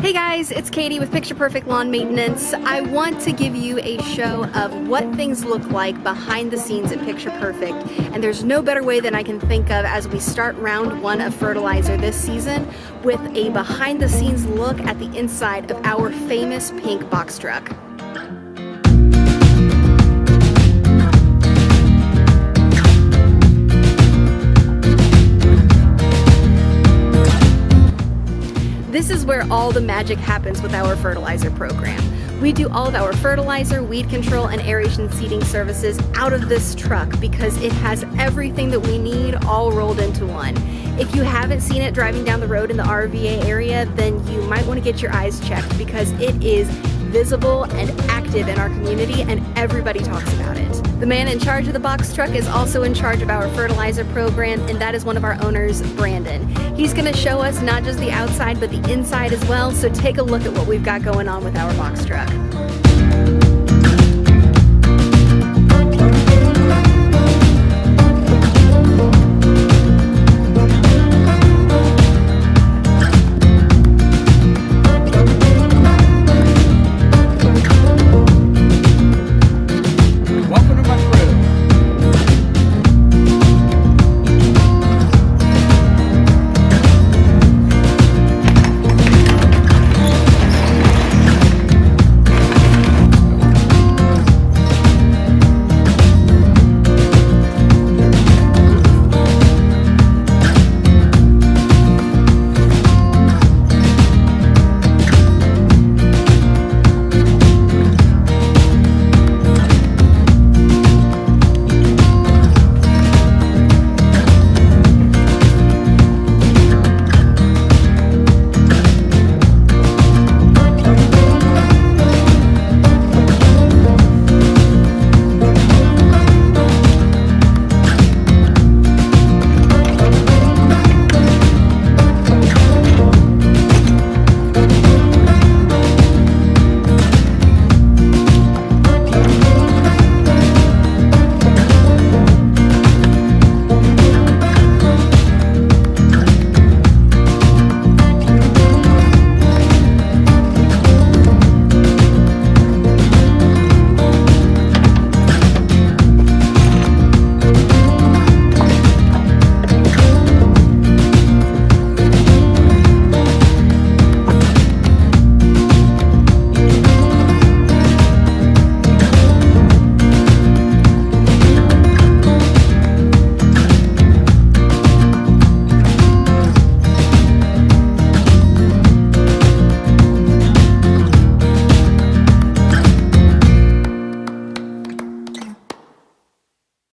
Hey guys, it's Katie with Picture Perfect Lawn Maintenance. I want to give you a show of what things look like behind the scenes at Picture Perfect, and there's no better way than I can think of as we start round one of fertilizer this season with a behind the scenes look at the inside of our famous pink box truck. This is where all the magic happens with our fertilizer program. We do all of our fertilizer, weed control, and aeration seeding services out of this truck because it has everything that we need all rolled into one. If you haven't seen it driving down the road in the RVA area, then you might want to get your eyes checked because it is visible and active in our community and everybody talks about it. The man in charge of the box truck is also in charge of our fertilizer program, and that is one of our owners, Brandon. He's going to show us not just the outside but the inside as well, so take a look at what we've got going on with our box truck.